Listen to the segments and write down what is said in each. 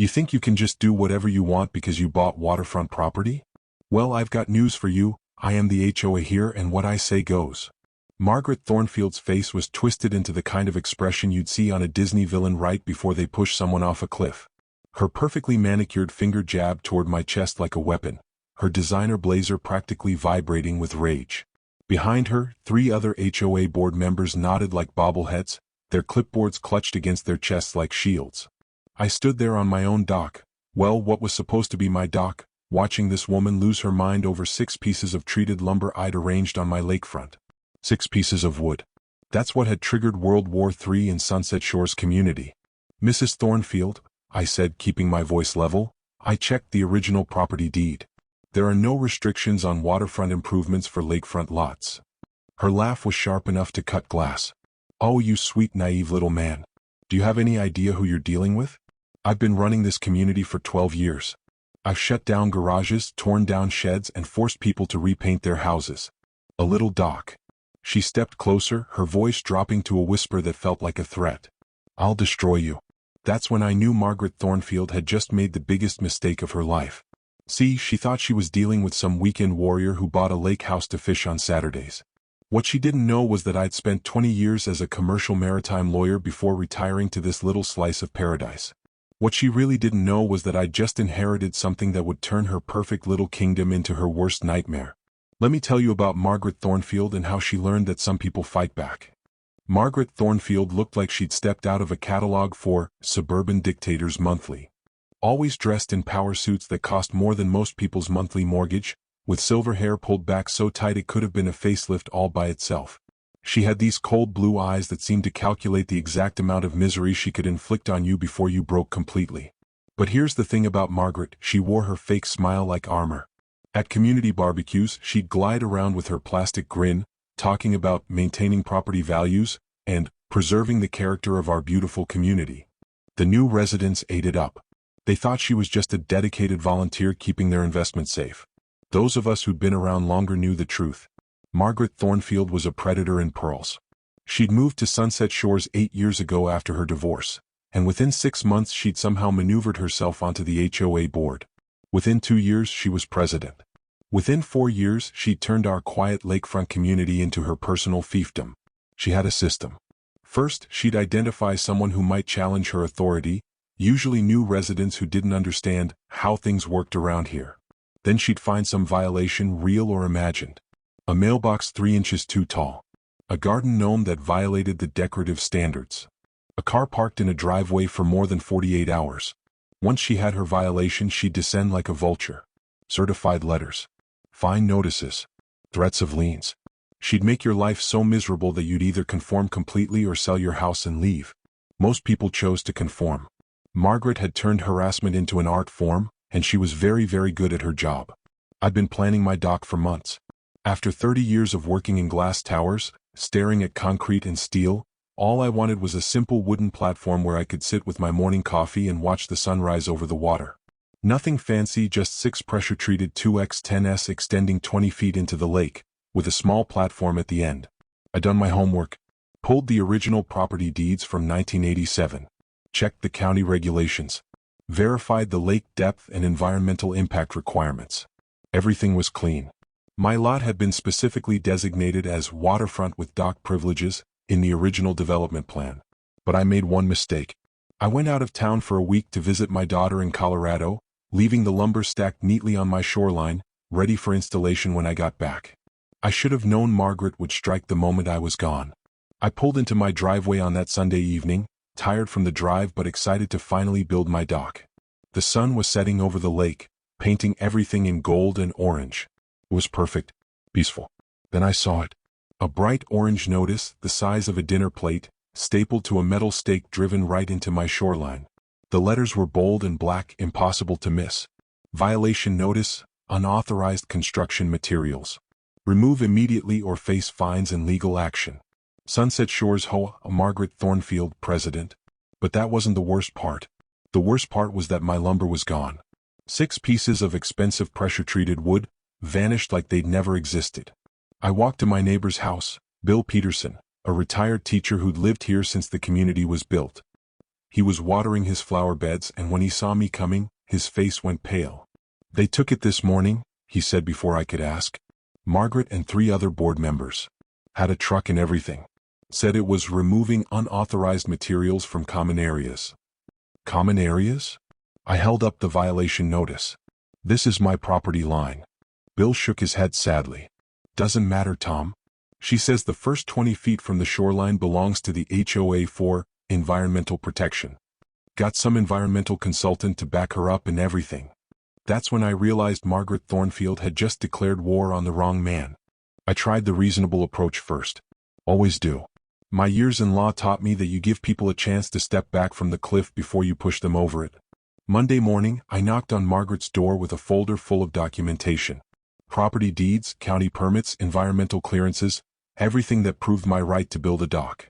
You think you can just do whatever you want because you bought waterfront property? Well, I've got news for you. I am the HOA here and what I say goes. Margaret Thornfield's face was twisted into the kind of expression you'd see on a Disney villain right before they push someone off a cliff. Her perfectly manicured finger jabbed toward my chest like a weapon, her designer blazer practically vibrating with rage. Behind her, 3 other HOA board members nodded like bobbleheads, their clipboards clutched against their chests like shields. I stood there on my own dock, well, what was supposed to be my dock, watching this woman lose her mind over 6 pieces of treated lumber I'd arranged on my lakefront. 6 pieces of wood. That's what had triggered World War III in Sunset Shores community. Mrs. Thornfield, I said, keeping my voice level, I checked the original property deed. There are no restrictions on waterfront improvements for lakefront lots. Her laugh was sharp enough to cut glass. Oh, you sweet naive little man. Do you have any idea who you're dealing with? I've been running this community for 12 years. I've shut down garages, torn down sheds, and forced people to repaint their houses. A little dock. She stepped closer, her voice dropping to a whisper that felt like a threat. I'll destroy you. That's when I knew Margaret Thornfield had just made the biggest mistake of her life. See, she thought she was dealing with some weekend warrior who bought a lake house to fish on Saturdays. What she didn't know was that I'd spent 20 years as a commercial maritime lawyer before retiring to this little slice of paradise. What she really didn't know was that I'd just inherited something that would turn her perfect little kingdom into her worst nightmare. Let me tell you about Margaret Thornfield and how she learned that some people fight back. Margaret Thornfield looked like she'd stepped out of a catalog for Suburban Dictators Monthly. Always dressed in power suits that cost more than most people's monthly mortgage, with silver hair pulled back so tight it could have been a facelift all by itself. She had these cold blue eyes that seemed to calculate the exact amount of misery she could inflict on you before you broke completely. But here's the thing about Margaret, she wore her fake smile like armor. At community barbecues, she'd glide around with her plastic grin, talking about maintaining property values and preserving the character of our beautiful community. The new residents ate it up. They thought she was just a dedicated volunteer keeping their investment safe. Those of us who'd been around longer knew the truth. Margaret Thornfield was a predator in pearls. She'd moved to Sunset Shores 8 years ago after her divorce, and within 6 months she'd somehow maneuvered herself onto the HOA board. Within 2 years she was president. Within 4 years she'd turned our quiet lakefront community into her personal fiefdom. She had a system. First, she'd identify someone who might challenge her authority, usually new residents who didn't understand how things worked around here. Then she'd find some violation, real or imagined. A mailbox 3 inches too tall. A garden gnome that violated the decorative standards. A car parked in a driveway for more than 48 hours. Once she had her violation, she'd descend like a vulture. Certified letters. Fine notices. Threats of liens. She'd make your life so miserable that you'd either conform completely or sell your house and leave. Most people chose to conform. Margaret had turned harassment into an art form, and she was very, very good at her job. I'd been planning my dock for months. After 30 years of working in glass towers, staring at concrete and steel, all I wanted was a simple wooden platform where I could sit with my morning coffee and watch the sunrise over the water. Nothing fancy, just 6 pressure-treated 2x10s extending 20 feet into the lake, with a small platform at the end. I'd done my homework, pulled the original property deeds from 1987, checked the county regulations, verified the lake depth and environmental impact requirements. Everything was clean. My lot had been specifically designated as waterfront with dock privileges in the original development plan. But I made one mistake. I went out of town for a week to visit my daughter in Colorado, leaving the lumber stacked neatly on my shoreline, ready for installation when I got back. I should have known Margaret would strike the moment I was gone. I pulled into my driveway on that Sunday evening, tired from the drive but excited to finally build my dock. The sun was setting over the lake, painting everything in gold and orange. It was perfect, peaceful. Then I saw it. A bright orange notice, the size of a dinner plate, stapled to a metal stake driven right into my shoreline. The letters were bold and black, impossible to miss. Violation notice, unauthorized construction materials. Remove immediately or face fines and legal action. Sunset Shores HOA, Margaret Thornfield, President. But that wasn't the worst part. The worst part was that my lumber was gone. 6 pieces of expensive pressure-treated wood vanished like they'd never existed. I walked to my neighbor's house, Bill Peterson, a retired teacher who'd lived here since the community was built. He was watering his flower beds, and when he saw me coming, his face went pale. "They took it this morning," he said before I could ask. "Margaret and 3 other board members. Had a truck and everything. Said it was removing unauthorized materials from common areas." "Common areas?" I held up the violation notice. "This is my property line." Bill shook his head sadly. "Doesn't matter, Tom. She says the first 20 feet from the shoreline belongs to the HOA for environmental protection. Got some environmental consultant to back her up and everything." That's when I realized Margaret Thornfield had just declared war on the wrong man. I tried the reasonable approach first. Always do. My years in law taught me that you give people a chance to step back from the cliff before you push them over it. Monday morning, I knocked on Margaret's door with a folder full of documentation. Property deeds, county permits, environmental clearances, everything that proved my right to build a dock.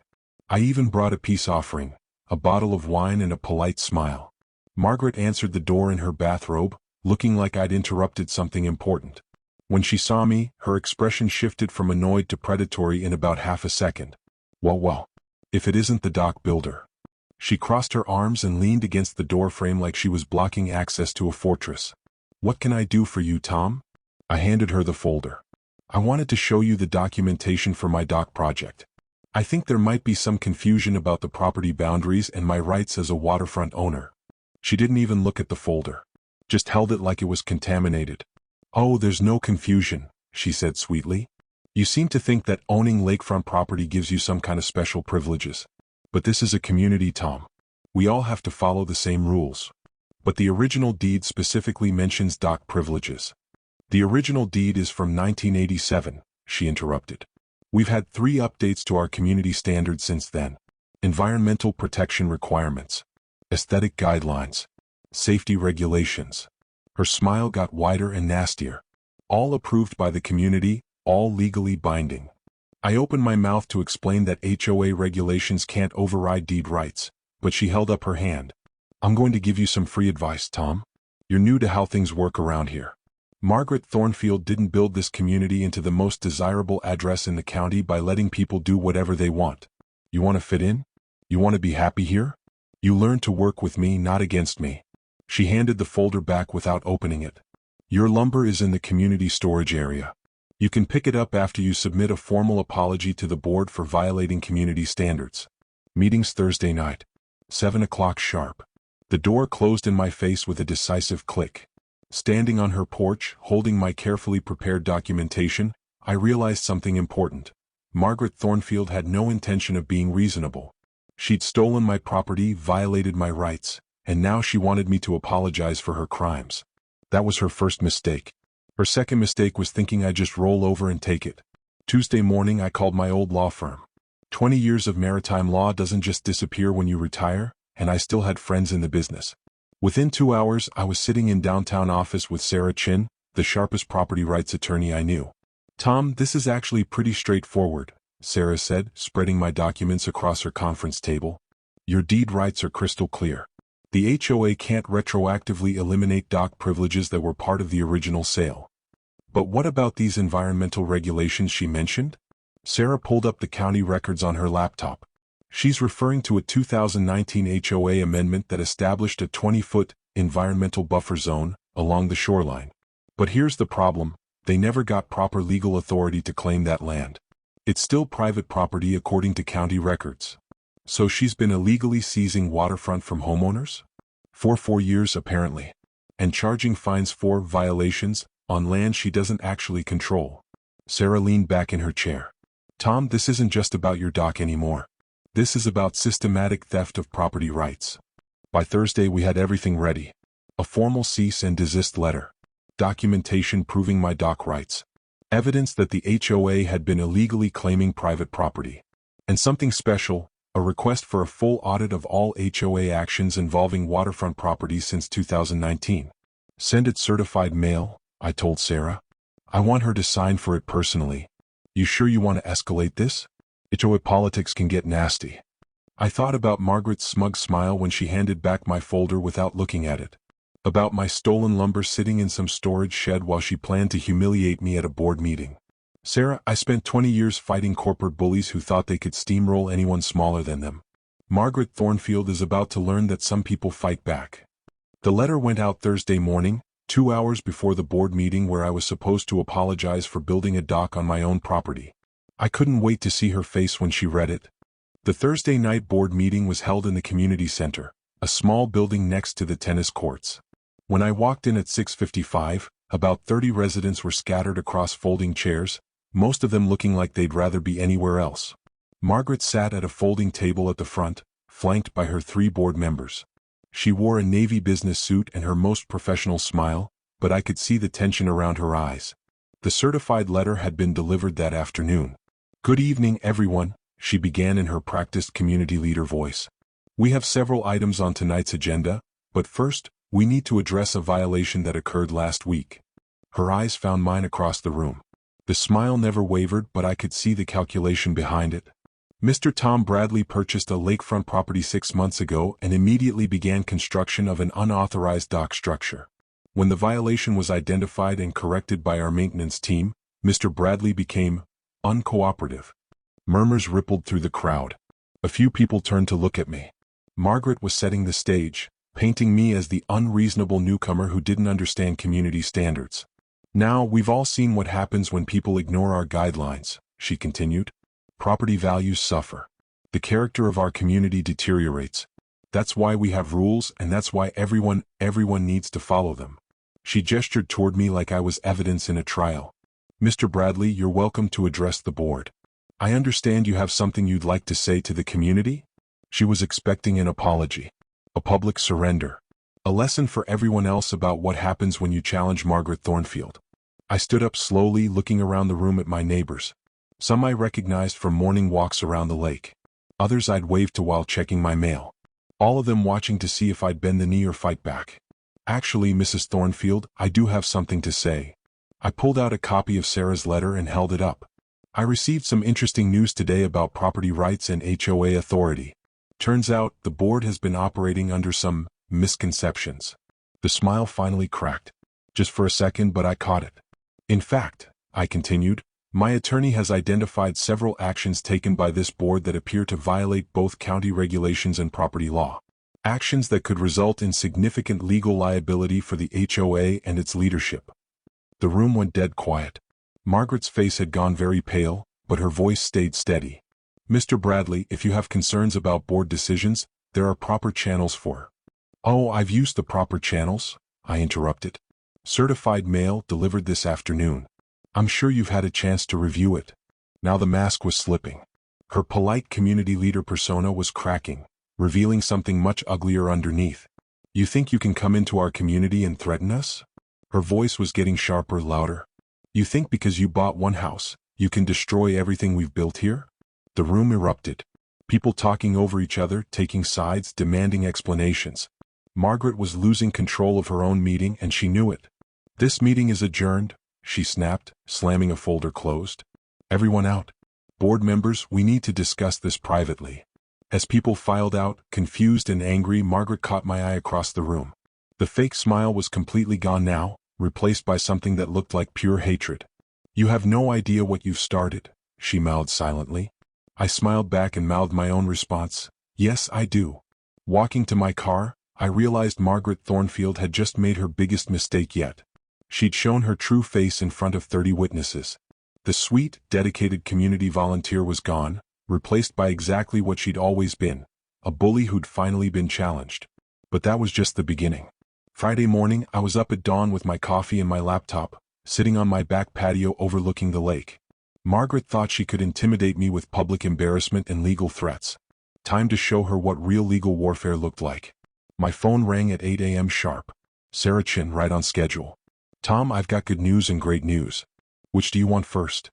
I even brought a peace offering, a bottle of wine and a polite smile. Margaret answered the door in her bathrobe, looking like I'd interrupted something important. When she saw me, her expression shifted from annoyed to predatory in about half a second. Well, if it isn't the dock builder." She crossed her arms and leaned against the door frame like she was blocking access to a fortress. "What can I do for you, Tom?" I handed her the folder. "I wanted to show you the documentation for my dock project. I think there might be some confusion about the property boundaries and my rights as a waterfront owner." She didn't even look at the folder. Just held it like it was contaminated. "Oh, there's no confusion," she said sweetly. "You seem to think that owning lakefront property gives you some kind of special privileges. But this is a community, Tom. We all have to follow the same rules." "But the original deed specifically mentions dock privileges." "The original deed is from 1987, she interrupted. "We've had 3 updates to our community standards since then. Environmental protection requirements, aesthetic guidelines, safety regulations." Her smile got wider and nastier. "All approved by the community, all legally binding." I opened my mouth to explain that HOA regulations can't override deed rights, but she held up her hand. "I'm going to give you some free advice, Tom. You're new to how things work around here. Margaret Thornfield didn't build this community into the most desirable address in the county by letting people do whatever they want. You want to fit in? You want to be happy here? You learn to work with me, not against me." She handed the folder back without opening it. "Your lumber is in the community storage area. You can pick it up after you submit a formal apology to the board for violating community standards. Meetings Thursday night. 7 o'clock sharp." The door closed in my face with a decisive click. Standing on her porch, holding my carefully prepared documentation, I realized something important. Margaret Thornfield had no intention of being reasonable. She'd stolen my property, violated my rights, and now she wanted me to apologize for her crimes. That was her first mistake. Her second mistake was thinking I'd just roll over and take it. Tuesday morning I called my old law firm. 20 years of maritime law doesn't just disappear when you retire, and I still had friends in the business. Within 2 hours I was sitting in downtown office with Sarah Chin, the sharpest property rights attorney I knew. "Tom, this is actually pretty straightforward," Sarah said, spreading my documents across her conference table. "Your deed rights are crystal clear. The HOA can't retroactively eliminate dock privileges that were part of the original sale." "But what about these environmental regulations she mentioned?" Sarah pulled up the county records on her laptop. She's referring to a 2019 HOA amendment that established a 20-foot environmental buffer zone along the shoreline. But here's the problem: they never got proper legal authority to claim that land. It's still private property according to county records. So she's been illegally seizing waterfront from homeowners? For 4 years apparently. And charging fines for violations on land she doesn't actually control. Sarah leaned back in her chair. "Tom, this isn't just about your dock anymore. This is about systematic theft of property rights." By Thursday we had everything ready. A formal cease and desist letter. Documentation proving my dock rights. Evidence that the HOA had been illegally claiming private property. And something special, a request for a full audit of all HOA actions involving waterfront property since 2019. "Send it certified mail," I told Sarah. "I want her to sign for it personally." "You sure you want to escalate this? HOA politics can get nasty." I thought about Margaret's smug smile when she handed back my folder without looking at it. About my stolen lumber sitting in some storage shed while she planned to humiliate me at a board meeting. "Sarah, I spent 20 years fighting corporate bullies who thought they could steamroll anyone smaller than them. Margaret Thornfield is about to learn that some people fight back. The letter went out Thursday morning, 2 hours before the board meeting where I was supposed to apologize for building a dock on my own property. I couldn't wait to see her face when she read it. The Thursday night board meeting was held in the community center, a small building next to the tennis courts. When I walked in at 6:55, about 30 residents were scattered across folding chairs, most of them looking like they'd rather be anywhere else. Margaret sat at a folding table at the front, flanked by her 3 board members. She wore a navy business suit and her most professional smile, but I could see the tension around her eyes. The certified letter had been delivered that afternoon. "Good evening, everyone," she began in her practiced community leader voice. "We have several items on tonight's agenda, but first, we need to address a violation that occurred last week." Her eyes found mine across the room. The smile never wavered, but I could see the calculation behind it. Mr. Tom Bradley purchased a lakefront property 6 months ago and immediately began construction of an unauthorized dock structure. When the violation was identified and corrected by our maintenance team, Mr. Bradley became uncooperative. Murmurs rippled through the crowd. A few people turned to look at me. Margaret was setting the stage, painting me as the unreasonable newcomer who didn't understand community standards. "Now, we've all seen what happens when people ignore our guidelines," she continued. "Property values suffer. The character of our community deteriorates. That's why we have rules, and that's why everyone needs to follow them." She gestured toward me like I was evidence in a trial. "Mr. Bradley, you're welcome to address the board. I understand you have something you'd like to say to the community?" She was expecting an apology. A public surrender. A lesson for everyone else about what happens when you challenge Margaret Thornfield. I stood up slowly, looking around the room at my neighbors. Some I recognized from morning walks around the lake. Others I'd waved to while checking my mail. All of them watching to see if I'd bend the knee or fight back. "Actually, Mrs. Thornfield, I do have something to say." I pulled out a copy of Sarah's letter and held it up. "I received some interesting news today about property rights and HOA authority. Turns out, the board has been operating under some misconceptions." The smile finally cracked. Just for a second, but I caught it. "In fact," I continued, "my attorney has identified several actions taken by this board that appear to violate both county regulations and property law. Actions that could result in significant legal liability for the HOA and its leadership." The room went dead quiet. Margaret's face had gone very pale, but her voice stayed steady. "Mr. Bradley, if you have concerns about board decisions, there are proper channels for." "Oh, I've used the proper channels," I interrupted. "Certified mail delivered this afternoon. I'm sure you've had a chance to review it." Now the mask was slipping. Her polite community leader persona was cracking, revealing something much uglier underneath. "You think you can come into our community and threaten us?" Her voice was getting sharper, louder. "You think because you bought one house, you can destroy everything we've built here?" The room erupted. People talking over each other, taking sides, demanding explanations. Margaret was losing control of her own meeting, and she knew it. "This meeting is adjourned," she snapped, slamming a folder closed. "Everyone out. Board members, we need to discuss this privately." As people filed out, confused and angry, Margaret caught my eye across the room. The fake smile was completely gone now, replaced by something that looked like pure hatred. "You have no idea what you've started," she mouthed silently. I smiled back and mouthed my own response. "Yes, I do." Walking to my car, I realized Margaret Thornfield had just made her biggest mistake yet. She'd shown her true face in front of 30 witnesses. The sweet, dedicated community volunteer was gone, replaced by exactly what she'd always been, a bully who'd finally been challenged. But that was just the beginning. Friday morning, I was up at dawn with my coffee and my laptop, sitting on my back patio overlooking the lake. Margaret thought she could intimidate me with public embarrassment and legal threats. Time to show her what real legal warfare looked like. My phone rang at 8 a.m. sharp. Sarah Chin, right on schedule. "Tom, I've got good news and great news. Which do you want first?"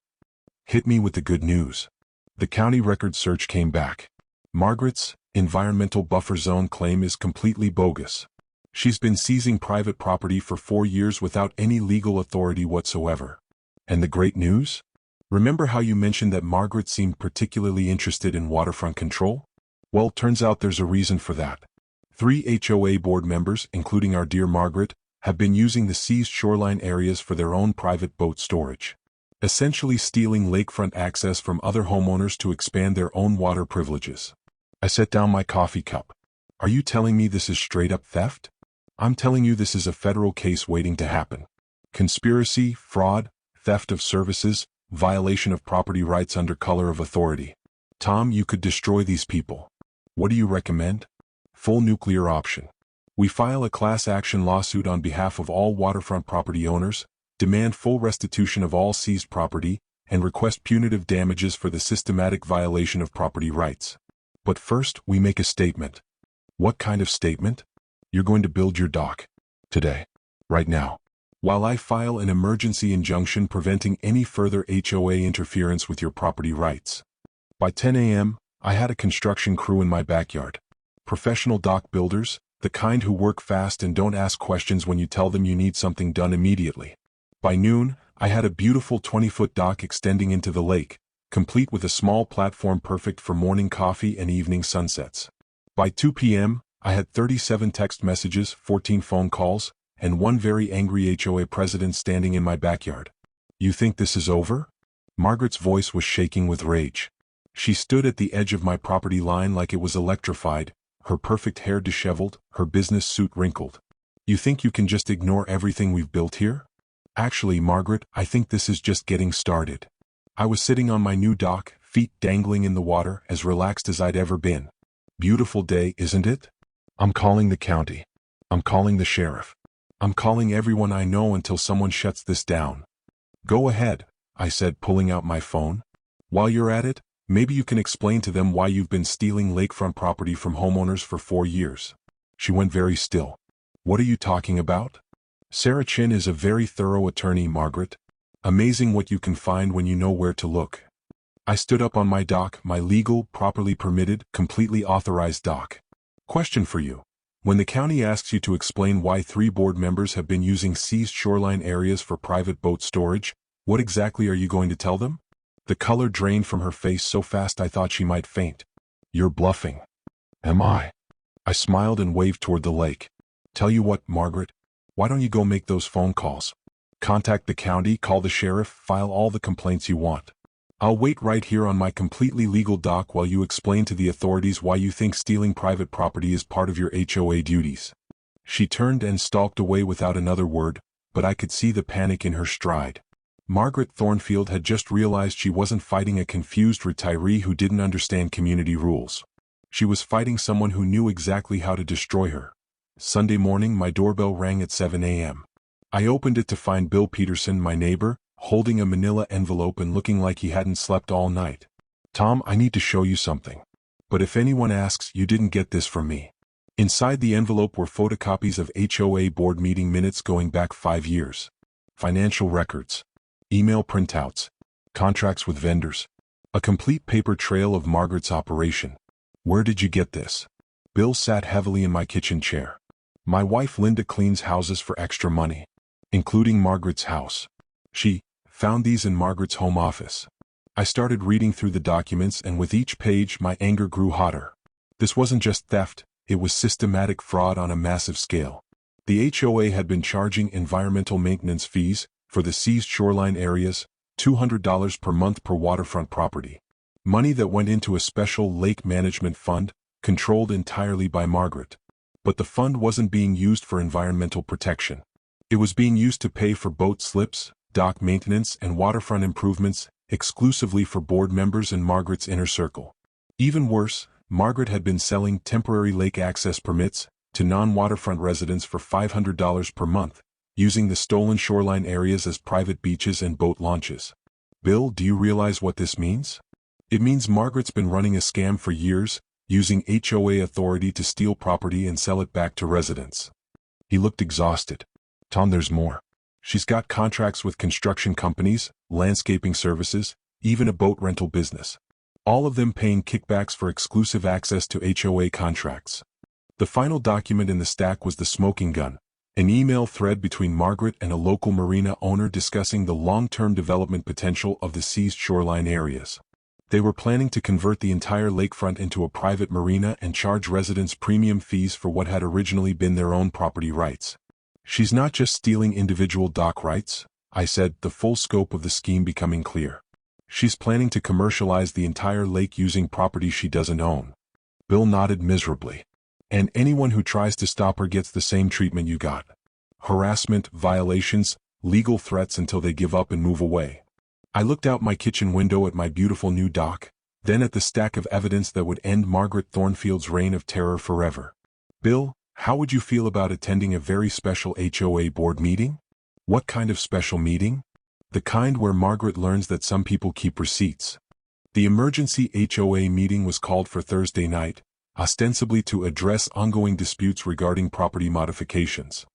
"Hit me with the good news." The county record search came back. Margaret's environmental buffer zone claim is completely bogus. She's been seizing private property for 4 years without any legal authority whatsoever. And the great news? Remember how you mentioned that Margaret seemed particularly interested in waterfront control? Well, turns out there's a reason for that. 3 HOA board members, including our dear Margaret, have been using the seized shoreline areas for their own private boat storage. Essentially stealing lakefront access from other homeowners to expand their own water privileges. I set down my coffee cup. Are you telling me this is straight-up theft? I'm telling you this is a federal case waiting to happen. Conspiracy, fraud, theft of services, violation of property rights under color of authority. Tom, you could destroy these people. What do you recommend? Full nuclear option. We file a class action lawsuit on behalf of all waterfront property owners, demand full restitution of all seized property, and request punitive damages for the systematic violation of property rights. But first, we make a statement. What kind of statement? You're going to build your dock. Today. Right now. While I file an emergency injunction preventing any further HOA interference with your property rights. By 10 a.m., I had a construction crew in my backyard. Professional dock builders, the kind who work fast and don't ask questions when you tell them you need something done immediately. By noon, I had a beautiful 20-foot dock extending into the lake, complete with a small platform perfect for morning coffee and evening sunsets. By 2 p.m., I had 37 text messages, 14 phone calls, and one very angry HOA president standing in my backyard. You think this is over? Margaret's voice was shaking with rage. She stood at the edge of my property line like it was electrified, her perfect hair disheveled, her business suit wrinkled. You think you can just ignore everything we've built here? Actually, Margaret, I think this is just getting started. I was sitting on my new dock, feet dangling in the water, as relaxed as I'd ever been. Beautiful day, isn't it? I'm calling the county. I'm calling the sheriff. I'm calling everyone I know until someone shuts this down. Go ahead, I said, pulling out my phone. While you're at it, maybe you can explain to them why you've been stealing lakefront property from homeowners for 4 years. She went very still. What are you talking about? Sarah Chin is a very thorough attorney, Margaret. Amazing what you can find when you know where to look. I stood up on my dock, my legal, properly permitted, completely authorized dock. Question for you. When the county asks you to explain why 3 board members have been using seized shoreline areas for private boat storage, what exactly are you going to tell them? The color drained from her face so fast I thought she might faint. You're bluffing. Am I? I smiled and waved toward the lake. Tell you what, Margaret, why don't you go make those phone calls? Contact the county, call the sheriff, file all the complaints you want. I'll wait right here on my completely legal dock while you explain to the authorities why you think stealing private property is part of your HOA duties. She turned and stalked away without another word, but I could see the panic in her stride. Margaret Thornfield had just realized she wasn't fighting a confused retiree who didn't understand community rules. She was fighting someone who knew exactly how to destroy her. Sunday morning, my doorbell rang at 7 a.m. I opened it to find Bill Peterson, my neighbor, holding a manila envelope and looking like he hadn't slept all night. Tom, I need to show you something. But if anyone asks, you didn't get this from me. Inside the envelope were photocopies of HOA board meeting minutes going back 5 years. Financial records. Email printouts. Contracts with vendors. A complete paper trail of Margaret's operation. Where did you get this? Bill sat heavily in my kitchen chair. My wife Linda cleans houses for extra money. Including Margaret's house. She found these in Margaret's home office. I started reading through the documents, and with each page my anger grew hotter. This wasn't just theft, it was systematic fraud on a massive scale. The HOA had been charging environmental maintenance fees for the seized shoreline areas, $200 per month per waterfront property. Money that went into a special lake management fund, controlled entirely by Margaret. But the fund wasn't being used for environmental protection. It was being used to pay for boat slips, dock maintenance, and waterfront improvements, exclusively for board members and Margaret's inner circle. Even worse, Margaret had been selling temporary lake access permits to non-waterfront residents for $500 per month, using the stolen shoreline areas as private beaches and boat launches. Bill, do you realize what this means? It means Margaret's been running a scam for years, using HOA authority to steal property and sell it back to residents. He looked exhausted. Tom, there's more. She's got contracts with construction companies, landscaping services, even a boat rental business. All of them paying kickbacks for exclusive access to HOA contracts. The final document in the stack was the smoking gun, an email thread between Margaret and a local marina owner discussing the long-term development potential of the seized shoreline areas. They were planning to convert the entire lakefront into a private marina and charge residents premium fees for what had originally been their own property rights. She's not just stealing individual dock rights, I said, the full scope of the scheme becoming clear. She's planning to commercialize the entire lake using property she doesn't own. Bill nodded miserably. And anyone who tries to stop her gets the same treatment you got. Harassment, violations, legal threats until they give up and move away. I looked out my kitchen window at my beautiful new dock, then at the stack of evidence that would end Margaret Thornfield's reign of terror forever. Bill, how would you feel about attending a very special HOA board meeting? What kind of special meeting? The kind where Margaret learns that some people keep receipts. The emergency HOA meeting was called for Thursday night, ostensibly to address ongoing disputes regarding property modifications.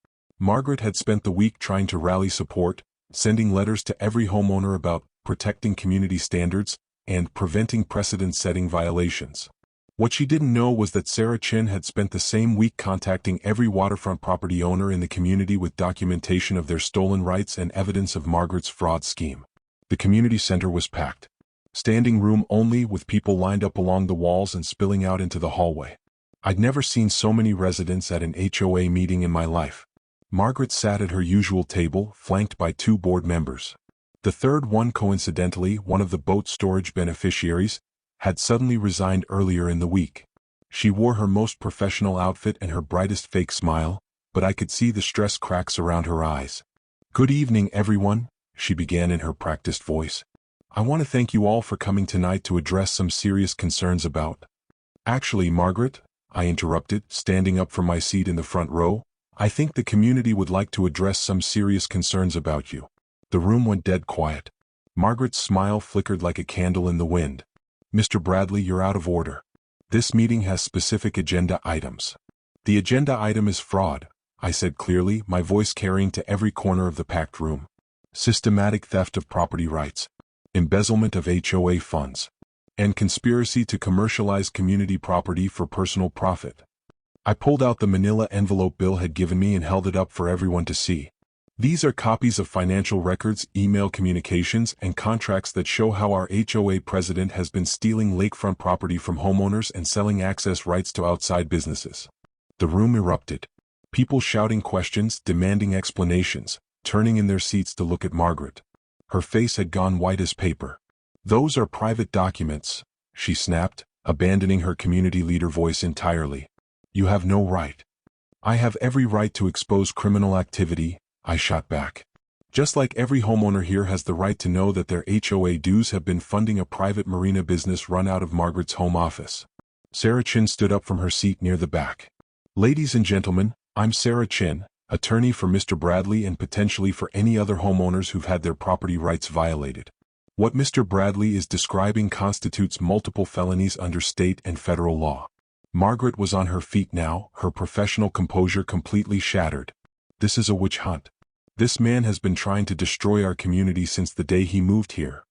Margaret had spent the week trying to rally support, sending letters to every homeowner about protecting community standards and preventing precedent-setting violations. What she didn't know was that Sarah Chin had spent the same week contacting every waterfront property owner in the community with documentation of their stolen rights and evidence of Margaret's fraud scheme. The community center was packed. Standing room only, with people lined up along the walls and spilling out into the hallway. I'd never seen so many residents at an HOA meeting in my life. Margaret sat at her usual table, flanked by 2 board members. The third one, coincidentally one of the boat storage beneficiaries, had suddenly resigned earlier in the week. She wore her most professional outfit and her brightest fake smile, but I could see the stress cracks around her eyes. "Good evening, everyone," she began in her practiced voice. "I want to thank you all for coming tonight to address some serious concerns about—" "Actually, Margaret," I interrupted, standing up from my seat in the front row, "I think the community would like to address some serious concerns about you." The room went dead quiet. Margaret's smile flickered like a candle in the wind. "Mr. Bradley, you're out of order. This meeting has specific agenda items." "The agenda item is fraud," I said clearly, my voice carrying to every corner of the packed room. "Systematic theft of property rights, embezzlement of HOA funds, and conspiracy to commercialize community property for personal profit." I pulled out the manila envelope Bill had given me and held it up for everyone to see. "These are copies of financial records, email communications, and contracts that show how our HOA president has been stealing lakefront property from homeowners and selling access rights to outside businesses." The room erupted. People shouting questions, demanding explanations, turning in their seats to look at Margaret. Her face had gone white as paper. "Those are private documents," she snapped, abandoning her community leader voice entirely. "You have no right." "I have every right to expose criminal activity," I shot back. "Just like every homeowner here has the right to know that their HOA dues have been funding a private marina business run out of Margaret's home office." Sarah Chin stood up from her seat near the back. "Ladies and gentlemen, I'm Sarah Chin, attorney for Mr. Bradley and potentially for any other homeowners who've had their property rights violated. What Mr. Bradley is describing constitutes multiple felonies under state and federal law." Margaret was on her feet now, her professional composure completely shattered. "This is a witch hunt. This man has been trying to destroy our community since the day he moved here.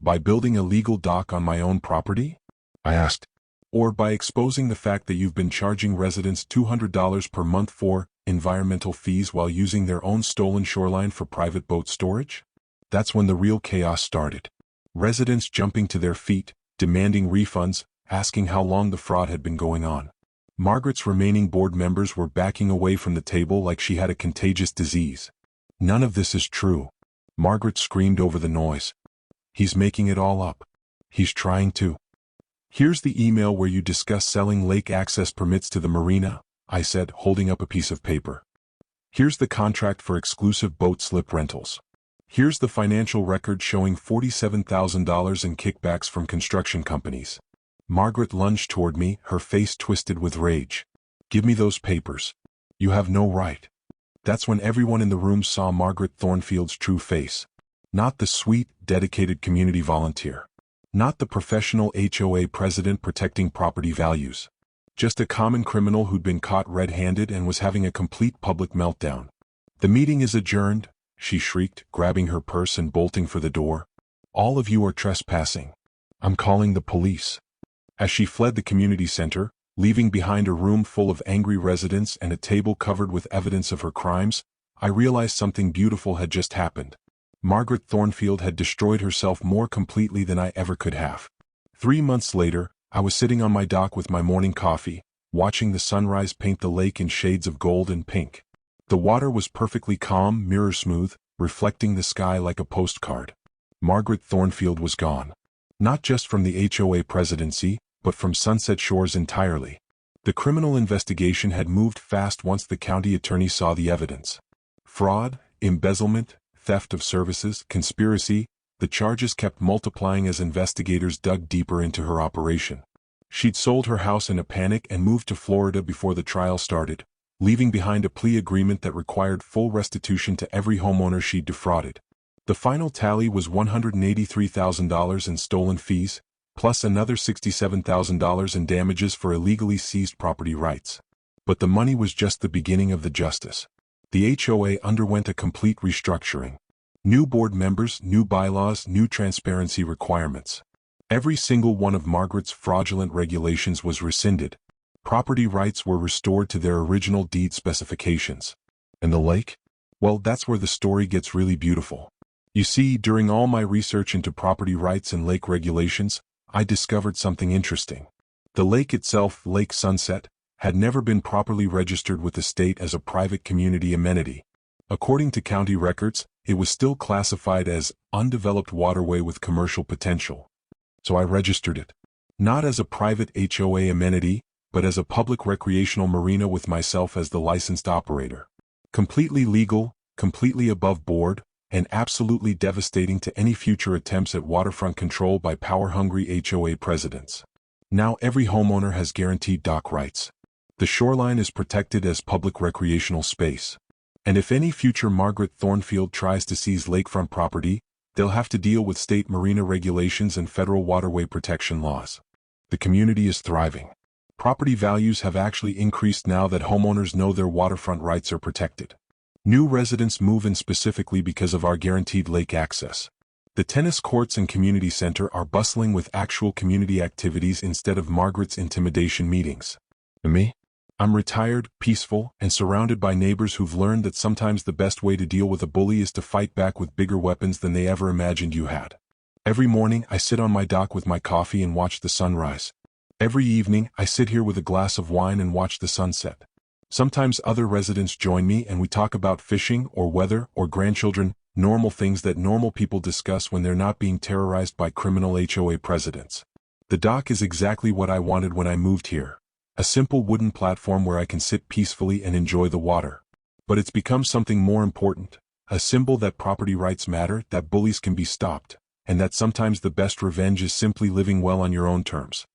By building a legal dock on my own property?" I asked. "Or by exposing the fact that you've been charging residents $200 per month for environmental fees while using their own stolen shoreline for private boat storage?" That's when the real chaos started. Residents jumping to their feet, demanding refunds, asking how long the fraud had been going on. Margaret's remaining board members were backing away from the table like she had a contagious disease. "None of this is true," Margaret screamed over the noise. "He's making it all up. He's trying to." "Here's the email where you discuss selling lake access permits to the marina," I said, holding up a piece of paper. "Here's the contract for exclusive boat slip rentals. Here's the financial record showing $47,000 in kickbacks from construction companies." Margaret lunged toward me, her face twisted with rage. "Give me those papers. You have no right." That's when everyone in the room saw Margaret Thornfield's true face. Not the sweet, dedicated community volunteer. Not the professional HOA president protecting property values. Just a common criminal who'd been caught red-handed and was having a complete public meltdown. "The meeting is adjourned," she shrieked, grabbing her purse and bolting for the door. "All of you are trespassing. I'm calling the police." As she fled the community center, leaving behind a room full of angry residents and a table covered with evidence of her crimes, I realized something beautiful had just happened. Margaret Thornfield had destroyed herself more completely than I ever could have. 3 months later, I was sitting on my dock with my morning coffee, watching the sunrise paint the lake in shades of gold and pink. The water was perfectly calm, mirror-smooth, reflecting the sky like a postcard. Margaret Thornfield was gone. Not just from the HOA presidency, but from Sunset Shores entirely. The criminal investigation had moved fast once the county attorney saw the evidence. Fraud, embezzlement, theft of services, conspiracy, the charges kept multiplying as investigators dug deeper into her operation. She'd sold her house in a panic and moved to Florida before the trial started, leaving behind a plea agreement that required full restitution to every homeowner she'd defrauded. The final tally was $183,000 in stolen fees, plus another $67,000 in damages for illegally seized property rights. But the money was just the beginning of the justice. The HOA underwent a complete restructuring. New board members, new bylaws, new transparency requirements. Every single one of Margaret's fraudulent regulations was rescinded. Property rights were restored to their original deed specifications. And the lake? Well, that's where the story gets really beautiful. You see, during all my research into property rights and lake regulations, I discovered something interesting. The lake itself, Lake Sunset, had never been properly registered with the state as a private community amenity. According to county records, it was still classified as undeveloped waterway with commercial potential. So I registered it. Not as a private HOA amenity, but as a public recreational marina with myself as the licensed operator. Completely legal, completely above board, and absolutely devastating to any future attempts at waterfront control by power-hungry HOA presidents. Now every homeowner has guaranteed dock rights. The shoreline is protected as public recreational space. And if any future Margaret Thornfield tries to seize lakefront property, they'll have to deal with state marina regulations and federal waterway protection laws. The community is thriving. Property values have actually increased now that homeowners know their waterfront rights are protected. New residents move in specifically because of our guaranteed lake access. The tennis courts and community center are bustling with actual community activities instead of Margaret's intimidation meetings. And me? I'm retired, peaceful, and surrounded by neighbors who've learned that sometimes the best way to deal with a bully is to fight back with bigger weapons than they ever imagined you had. Every morning, I sit on my dock with my coffee and watch the sunrise. Every evening, I sit here with a glass of wine and watch the sunset. Sometimes other residents join me and we talk about fishing or weather or grandchildren, normal things that normal people discuss when they're not being terrorized by criminal HOA presidents. The dock is exactly what I wanted when I moved here. A simple wooden platform where I can sit peacefully and enjoy the water. But it's become something more important, a symbol that property rights matter, that bullies can be stopped, and that sometimes the best revenge is simply living well on your own terms.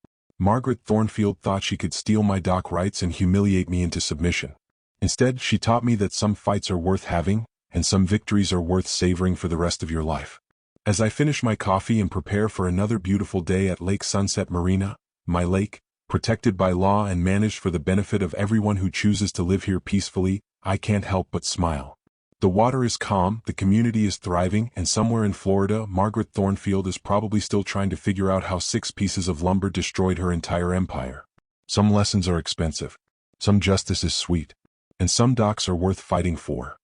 Margaret Thornfield thought she could steal my dock rights and humiliate me into submission. Instead, she taught me that some fights are worth having, and some victories are worth savoring for the rest of your life. As I finish my coffee and prepare for another beautiful day at Lake Sunset Marina, my lake, protected by law and managed for the benefit of everyone who chooses to live here peacefully, I can't help but smile. The water is calm, the community is thriving, and somewhere in Florida, Margaret Thornfield is probably still trying to figure out how 6 pieces of lumber destroyed her entire empire. Some lessons are expensive, some justice is sweet, and some docks are worth fighting for.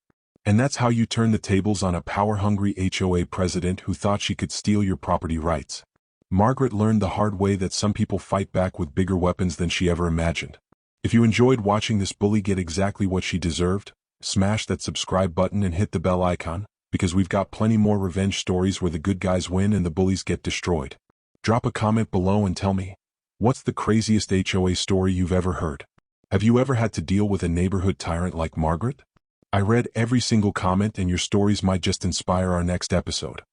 And that's how you turn the tables on a power-hungry HOA president who thought she could steal your property rights. Margaret learned the hard way that some people fight back with bigger weapons than she ever imagined. If you enjoyed watching this bully get exactly what she deserved, smash that subscribe button and hit the bell icon, because we've got plenty more revenge stories where the good guys win and the bullies get destroyed. Drop a comment below and tell me, what's the craziest HOA story you've ever heard? Have you ever had to deal with a neighborhood tyrant like Margaret? I read every single comment and your stories might just inspire our next episode.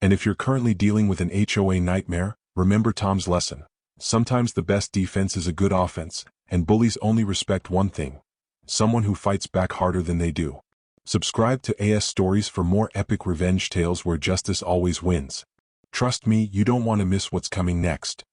And if you're currently dealing with an HOA nightmare, remember Tom's lesson. Sometimes the best defense is a good offense, and bullies only respect one thing: someone who fights back harder than they do. Subscribe to AS Stories for more epic revenge tales where justice always wins. Trust me, you don't want to miss what's coming next.